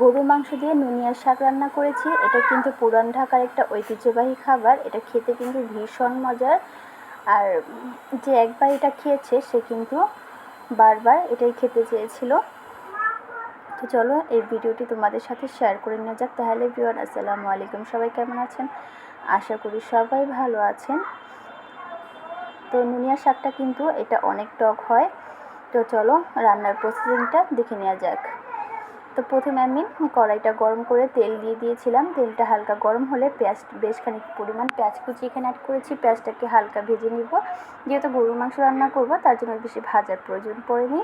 গরুর মাংস দিয়ে নুনিয়া শাক রান্না করেছি। এটা কিন্তু পুরান ঢাকার একটা ঐতিহ্যবাহী খাবার। এটা খেতে কিন্তু ভীষণ মজার, আর যে একবার এটা খেয়েছে সে কিন্তু বারবার এটাই খেতে চেয়েছিল। তো চলো এই ভিডিওটি তোমাদের সাথে শেয়ার করে নেওয়া যাক। তাহলে ভিউয়ার, আসসালামু আলাইকুম, সবাই কেমন আছেন? আশা করি সবাই ভালো আছেন। তো নুনিয়া শাকটা কিন্তু এটা অনেক টক হয়। তো চলো রান্নার প্রসেসিংটা দেখে নেওয়া যাক। তো প্রথমে আমি কড়াইটা গরম করে তেল দিয়ে দিয়েছিলাম। তেলটা হালকা গরম হলে পেঁয়াজ, বেশ খানিক পরিমাণ পেঁয়াজ কুচি এখানে অ্যাড করেছি। পেঁয়াজটাকে হালকা ভেজে নিব, যেহেতু গরুর মাংস রান্না করব তার জন্য বেশি ভাজার প্রয়োজন পড়েনি।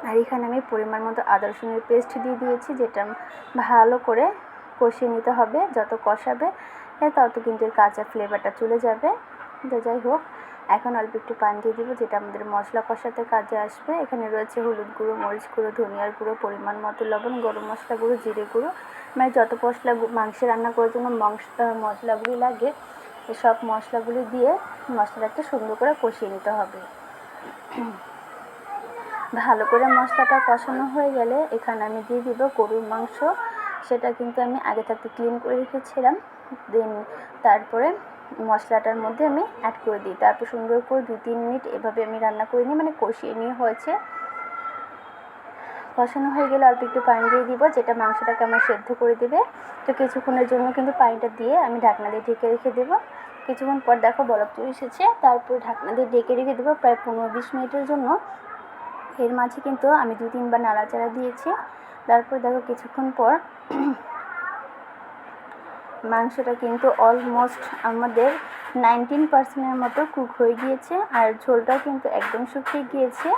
আর এখানে আমি পরিমাণ মতো আদা রসুনের পেস্ট দিয়ে দিয়েছি, যেটা ভালো করে কষিয়ে নিতে হবে। যত কষাবে তত কিন্তু এর কাঁচা ফ্লেভারটা চলে যাবে। তো যাই হোক, এখন অল্প একটু পানি দিয়ে দিব, যেটা আমাদের মশলা কষাতে কাজে আসবে। এখানে রয়েছে হলুদ গুঁড়ো, মরিচ গুঁড়ো, ধনিয়ার গুঁড়ো, পরিমাণ মতো লবণ, গরম মশলা গুঁড়ো, জিরে গুঁড়ো, মানে যত মশলা মাংসে রান্না করার জন্য মশলাগুলি লাগে সব মশলাগুলি দিয়ে মশলাটাকে সুন্দর করে কষিয়ে নিতে হবে। ভালো করে মশলাটা কষানো হয়ে গেলে এখানে আমি দিয়ে দিব গরুর মাংস। সেটা কিন্তু আমি আগে থাকতে ক্লিন করে রেখেছিলাম। দেন তারপরে মশলাটার মধ্যে আমি অ্যাড করে দিই। তারপর সুন্দর করে 2-3 মিনিট এভাবে আমি রান্না করে নিই, মানে কষিয়ে নিয়ে হয়েছে। কষানো হয়ে গেলে অল্প একটু পানি দিয়ে দিব, যেটা মাংসটাকে আমার সেদ্ধ করে দেবে। তো কিছুক্ষণের জন্য কিন্তু পানিটা দিয়ে আমি ঢাকনা দিয়ে ঢেকে রেখে দেবো। কিছুক্ষণ পর দেখো বলক চলে এসেছে। তারপর ঢাকনা দিয়ে ঢেকে রেখে দেবো প্রায় 15-20 মিনিটের জন্য। এর মাঝে কিন্তু আমি 2-3 বার নাড়াচাড়া দিয়েছি। তারপর দেখো কিছুক্ষণ পর মাংসটা কিন্তু অলমোস্ট আমাদের 19% মতো কুক হয়ে গিয়েছে, আর ঝোলটাও কিন্তু একদম শুকিয়ে গিয়েছে।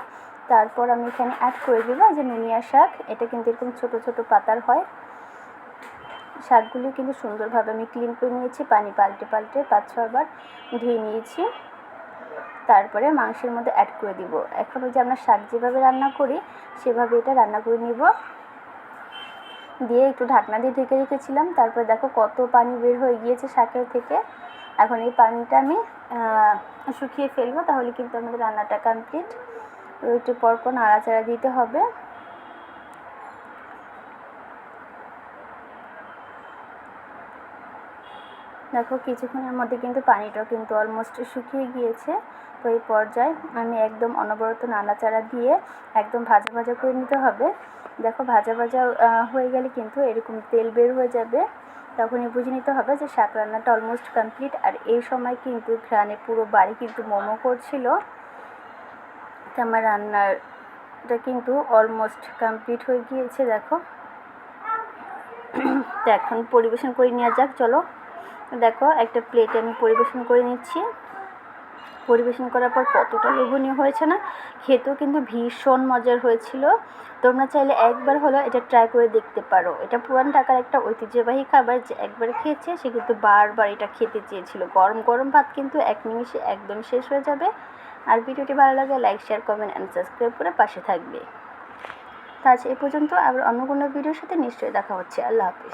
তারপর আমি এখানে অ্যাড করে দেবো যে নুনিয়া শাক। এটা কিন্তু এরকম ছোটো ছোটো পাতার হয়। শাকগুলি কিন্তু সুন্দরভাবে আমি ক্লিন করে নিয়েছি, পানি পাল্টে 5-6 বার ধুয়ে নিয়েছি। তারপরে মাংসের মধ্যে অ্যাড করে দিব। এখন ওই যে আমরা শাক যেভাবে রান্না করি সেভাবে এটা রান্না করে নিব। দিয়ে একটু ঢাকনা দিয়ে ঢেকে রেখেছিলাম। তারপর দেখো কত পানি বের হয়ে গিয়েছে শাকের থেকে। এখন এই পানিটা আমি শুকিয়ে ফেলবো, তাহলে কিন্তু আমাদের রান্নাটা কমপ্লিট। একটু পরপর নাড়াচাড়া দিতে হবে। দেখো কিছুক্ষণের মধ্যে কিন্তু পানিটাও কিন্তু অলমোস্ট শুকিয়ে গিয়েছে। তো এই পর্যায়ে আমি একদম অনবরত নাড়াচাড়া দিয়ে একদম ভাজা ভাজা করে নিতে হবে। দেখো ভাজা ভাজা হয়ে গেলে কিন্তু এরকম তেল বের হয়ে যাবে, তখনই বুঝে নিতে হবে যে শাক রান্নাটা অলমোস্ট কমপ্লিট। আর এই সময় কিন্তু ঘ্রাণে পুরো বাড়ি কিন্তু মোমো করছিল। তো আমার রান্নাটা কিন্তু অলমোস্ট কমপ্লিট হয়ে গিয়েছে। দেখো তো এখন পরিবেশন করে নেওয়া যাক। চলো দেখো একটা প্লেটে আমি পরিবেশন করে নিচ্ছি। পরিবেশন করার পর কতটা লোভনীয় হয়েছে না, খেতেও কিন্তু ভীষণ মজার হয়েছিল। তোমরা চাইলে একবার হলো এটা ট্রাই করে দেখতে পারো। এটা পুরান ঢাকার একটা ঐতিহ্যবাহী খাবার, যে একবার খেয়েছে সে কিন্তু বারবার এটা খেতে চেয়েছিল। গরম গরম ভাত কিন্তু 1 নিমিষে একদম শেষ হয়ে যাবে। আর ভিডিওটি ভালো লাগে like, share, comment and subscribe করে পাশে থাকবে। তো আজ এই পর্যন্ত, আবার অন্য কোনো ভিডিওর সাথে নিশ্চয়ই দেখা হচ্ছে। আল্লাহ হাফিজ।